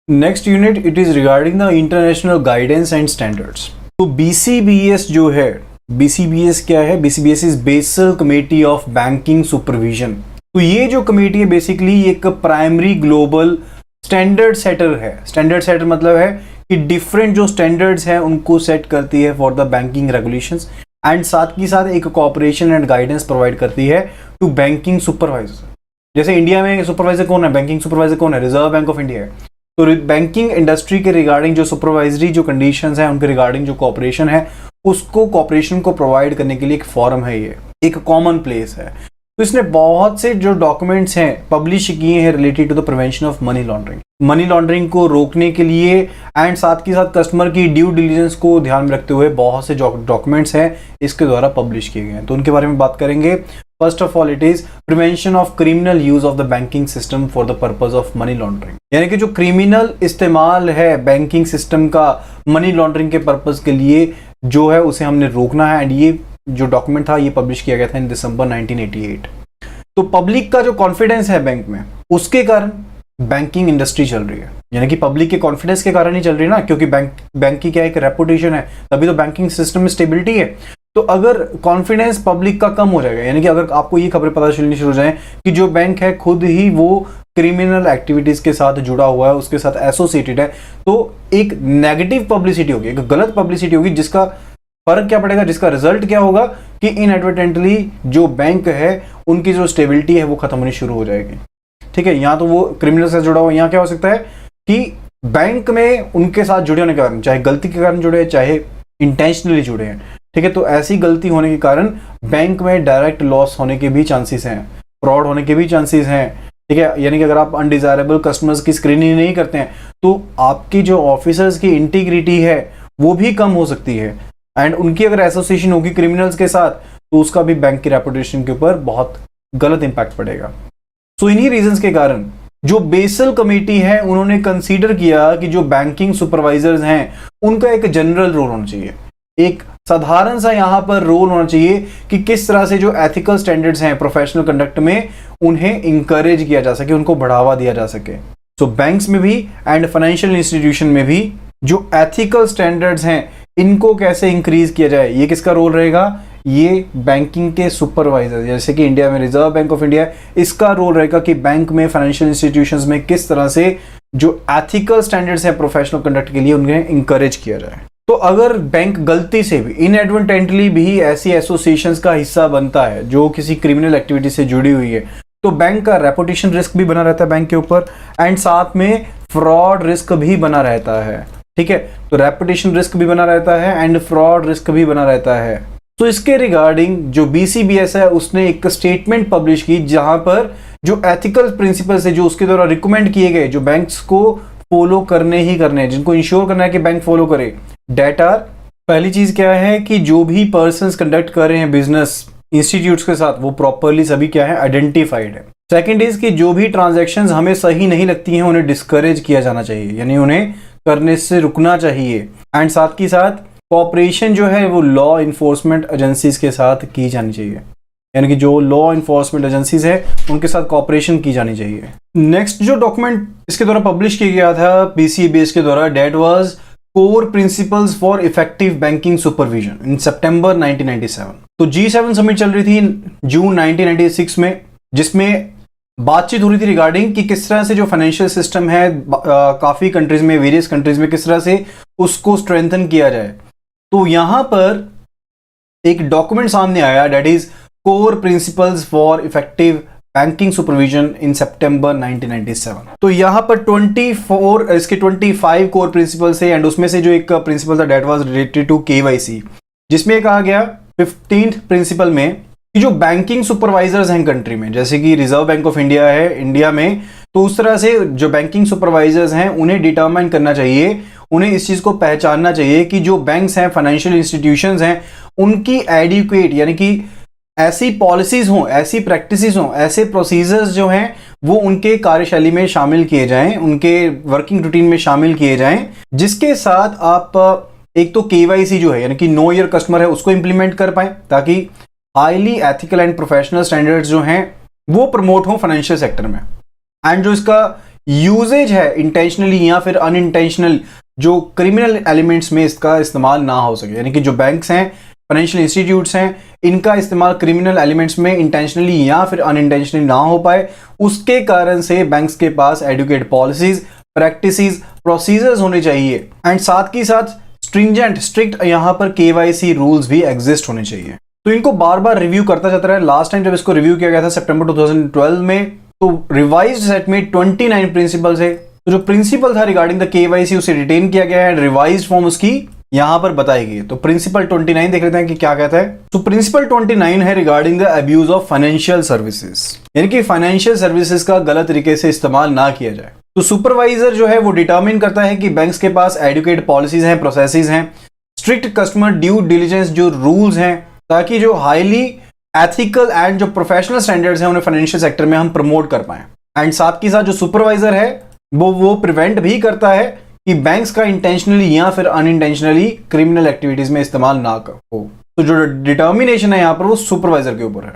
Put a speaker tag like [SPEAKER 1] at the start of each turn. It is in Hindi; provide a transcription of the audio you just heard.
[SPEAKER 1] Next unit it is regarding the international guidance and standards. तो BCBS जो है, BCBS क्या है? BCBS is basal committee of banking supervision. तो ये जो कमेटी है बेसिकली एक प्राइमरी ग्लोबल स्टैंडर्ड सेटर है। स्टैंडर्ड सेटर मतलब है कि डिफरेंट जो स्टैंडर्ड्स हैं उनको सेट करती है for the banking regulations and साथ ही साथ एक कोऑपरेशन एंड गाइडेंस प्रोवाइड करती है टू बैंकिंग सुपरवाइजर। जैसे इंडिया में सुपरवाइजर कौन है? बैंकिंग सुपरवाइजर कौन है? रिजर्व बैंक ऑफ इंडिया है। तो बैंकिंग इंडस्ट्री के रिगार्डिंग जो सुपरवाइजरी जो कंडीशंस हैं उनके रिगार्डिंग जो कोऑपरेशन है उसको कोऑपरेशन को प्रोवाइड करने के लिए एक फॉरम है, ये एक कॉमन प्लेस है। तो इसने बहुत से जो डॉक्यूमेंट्स हैं पब्लिश किए हैं related to the prevention of money laundering, money laundering को रोकने के लिए एंड साथ के साथ कस्टमर की ड्यू डिलिजेंस को ध्यान में रखते हुए बहुत से डॉक्यूमेंट्स हैं इसके द्वारा पब्लिश किए गए हैं। तो उनके बारे में बात करेंगे। First of all it is prevention of criminal use of the banking system for the purpose of money laundering, यानी कि जो क्रिमिनल इस्तेमाल है बैंकिंग सिस्टम का मनी लॉन्ड्रिंग के पर्पज के लिए जो है उसे हमने रोकना है। एंड ये जो डॉक्यूमेंट था ये पब्लिश किया गया था इन दिसंबर 1988। तो पब्लिक का जो कॉन्फिडेंस है बैंक में उसके कारण बैंकिंग इंडस्ट्री चल रही है, यानी कि पब्लिक के कॉन्फिडेंस के कारण ही चल रही है ना, क्योंकि बैंक की क्या एक रेपुटेशन है, तभी तो बैंकिंग सिस्टम में स्टेबिलिटी है। तो अगर कॉन्फिडेंस पब्लिक का कम हो जाएगा, यानी कि अगर आपको ये खबरें पता चलनी शुरू हो जाए कि जो बैंक है खुद ही वो क्रिमिनल एक्टिविटीज के साथ जुड़ा हुआ है, उसके साथ एसोसिएटेड है, तो एक नेगेटिव पब्लिसिटी होगी, एक गलत पब्लिसिटी होगी, जिसका फर्क क्या पड़ेगा, जिसका रिजल्ट क्या होगा कि इनएडवर्टेंटली जो बैंक है उनकी जो स्टेबिलिटी है वो खत्म होनी शुरू हो जाएगी। ठीक है, यहाँ तो वो क्रिमिनल से जुड़ा हुआ, यहाँ क्या हो सकता है कि बैंक में उनके साथ जुड़े होने के कारण, चाहे गलती के कारण जुड़े चाहे इंटेंशनली जुड़े हैं, ठीक है, तो ऐसी गलती होने के कारण बैंक में डायरेक्ट लॉस होने के भी चांसेस हैं, फ्रॉड होने के भी चांसेस हैं। ठीक है, यानी कि अगर आप अनडिजायरेबल कस्टमर्स की स्क्रीनिंग नहीं करते हैं तो आपकी जो ऑफिसर्स की इंटीग्रिटी है वो भी कम हो सकती है एंड उनकी अगर एसोसिएशन होगी क्रिमिनल्स के साथ तो उसका भी बैंक की रेपुटेशन के ऊपर बहुत गलत इंपैक्ट पड़ेगा। सो इन्हीं रीजंस के कारण जो बेसल कमेटी है उन्होंने कंसीडर किया कि जो बैंकिंग सुपरवाइजर्स हैं उनका एक जनरल रोल होना चाहिए, एक साधारण सा यहाँ पर रोल होना चाहिए कि किस तरह से जो एथिकल स्टैंडर्ड्स हैं प्रोफेशनल कंडक्ट में उन्हें इंकरेज किया जा सके, उनको बढ़ावा दिया जा सके। सो बैंक्स में भी एंड फाइनेंशियल इंस्टीट्यूशन में भी जो एथिकल स्टैंडर्ड्स हैं इनको कैसे इंक्रीज किया जाए, ये किसका रोल रहेगा? ये बैंकिंग के सुपरवाइजर, जैसे कि इंडिया में रिजर्व बैंक ऑफ इंडिया, इसका रोल रहेगा कि बैंक में फाइनेंशियल इंस्टीट्यूशंस में किस तरह से जो एथिकल स्टैंडर्ड्स हैं प्रोफेशनल कंडक्ट के लिए उन्हें इंकरेज किया जाए। तो अगर बैंक गलती से भी इनएडवर्टेंटली भी ऐसी एसोसिएशंस का हिस्सा बनता है जो किसी क्रिमिनल एक्टिविटी से जुड़ी हुई है तो बैंक का रेपुटेशन रिस्क भी बना रहता है बैंक के ऊपर एंड साथ में फ्रॉड रिस्क भी बना रहता है। ठीक है, तो रेपुटेशन रिस्क भी बना रहता है एंड फ्रॉड रिस्क भी बना रहता है। तो इसके रिगार्डिंग जो BCBS है उसने एक स्टेटमेंट पब्लिश की जहां पर जो एथिकल प्रिंसिपल्स है जो उसके द्वारा रिकमेंड किए गए, जो बैंक्स को फॉलो करने ही करने हैं, जिनको इंश्योर करना है कि बैंक फॉलो करे, डेट आर। पहली चीज क्या है कि जो भी पर्सन्स कंडक्ट कर रहे हैं बिजनेस इंस्टीट्यूट्स के साथ वो प्रॉपरली सभी क्या है आइडेंटिफाइड है। सेकंड इज कि जो भी ट्रांजैक्शंस हमें सही नहीं लगती हैं उन्हें डिस्करेज किया जाना चाहिए, यानी उन्हें करने से रुकना चाहिए एंड साथ ही साथ कोऑपरेशन जो है वो लॉ इन्फोर्समेंट एजेंसीज के साथ की जानी चाहिए, यानी कि जो लॉ इन्फोर्समेंट एजेंसीज है उनके साथ कोऑपरेशन की जानी चाहिए। नेक्स्ट जो डॉक्यूमेंट इसके द्वारा पब्लिश किया गया था BCBS के द्वारा, that was core principles for effective banking supervision in September 1997। तो G7 समिट चल रही थी जून 1996 में, जिसमें बातचीत हो रही थी रिगार्डिंग कि किस तरह से जो फाइनेंशियल सिस्टम है काफी कंट्रीज में, वेरियस कंट्रीज में किस तरह से उसको स्ट्रेंथन किया जाए। तो यहां पर एक डॉक्यूमेंट सामने आया, that is core principles for effective banking supervision in September 1997। तो यहां पर 25 कोर प्रिंसिपल्स है एंड उसमें से जो एक प्रिंसिपल था that was related to KYC, जिसमें कहा गया 15th प्रिंसिपल में कि जो बैंकिंग सुपरवाइजर्स हैं कंट्री में, जैसे कि रिजर्व बैंक ऑफ इंडिया है इंडिया में, तो उस तरह से जो बैंकिंग सुपरवाइजर्स हैं उन्हें डिटरमाइन करना चाहिए, उन्हें इस चीज को पहचानना चाहिए कि जो बैंक्स हैं फाइनेंशियल इंस्टीट्यूशंस हैं उनकी एडिक्वेट, यानी कि ऐसी पॉलिसीज हों, ऐसी प्रैक्टिसेस हों, ऐसे प्रोसीजर्स जो हैं वो उनके कार्यशैली में शामिल किए जाएं, उनके वर्किंग रूटीन में शामिल किए जाएं, जिसके साथ आप एक तो KYC जो है यानी कि नो योर कस्टमर है उसको इंप्लीमेंट कर पाए ताकि highly ethical and professional standards जो हैं वो प्रमोट हो फाइनेंशियल सेक्टर में। एंड जो इसका यूजेज है इंटेंशनली या फिर अनइंटेंशनल जो क्रिमिनल एलिमेंट्स में इसका इस्तेमाल ना हो सके, यानी कि जो बैंक्स हैं, फाइनेंशियल इंस्टीट्यूट्स हैं, इनका इस्तेमाल क्रिमिनल एलिमेंट्स में इंटेंशनली या फिर अनइंटेंशनली ना हो पाए, उसके कारण से बैंक्स के पास एडुकेट पॉलिसीज, प्रैक्टिसेस, प्रोसीजर्स होने चाहिए एंड साथ ही साथ स्ट्रिक्ट यहाँ पर केवाईसी रूल्स भी एग्जिस्ट होने चाहिए। तो इनको बार बार रिव्यू करता जाता है। लास्ट टाइम जब इसको रिव्यू किया गया था सितंबर 2012 में, तो रिवाइज्ड सेट में 29 प्रिंसिपल्स है। तो जो प्रिंसिपल था रिगार्डिंग द केवाईसी उसे रिटेन किया गया है, रिवाइज्ड फॉर्म उसकी यहां पर बताई गई है। तो प्रिंसिपल 29 देख लेते हैं कि क्या कहता है। तो प्रिंसिपल 29 है regarding the abuse of financial services, यानी कि फाइनेंशियल सर्विसेज का गलत तरीके से इस्तेमाल ना किया जाए। तो सुपरवाइजर जो है वो डिटरमिन करता है कि बैंक्स के पास एडुकेट पॉलिसीज हैं, प्रोसेसेस हैं, स्ट्रिक्ट कस्टमर ड्यू डिलिजेंस जो रूल्स हैं, ताकि जो हाईली एथिकल एंड जो प्रोफेशनल स्टैंडर्ड्स हैं उन्हें फाइनेंशियल सेक्टर में हम प्रमोट कर पाएं। एंड साथ ही साथ जो सुपरवाइजर है वो प्रिवेंट भी करता है कि बैंक्स का इंटेंशनली या फिर अनइंटेंशनली क्रिमिनल एक्टिविटीज में इस्तेमाल ना हो। तो जो डिटर्मिनेशन है यहाँ पर वो सुपरवाइजर के ऊपर है।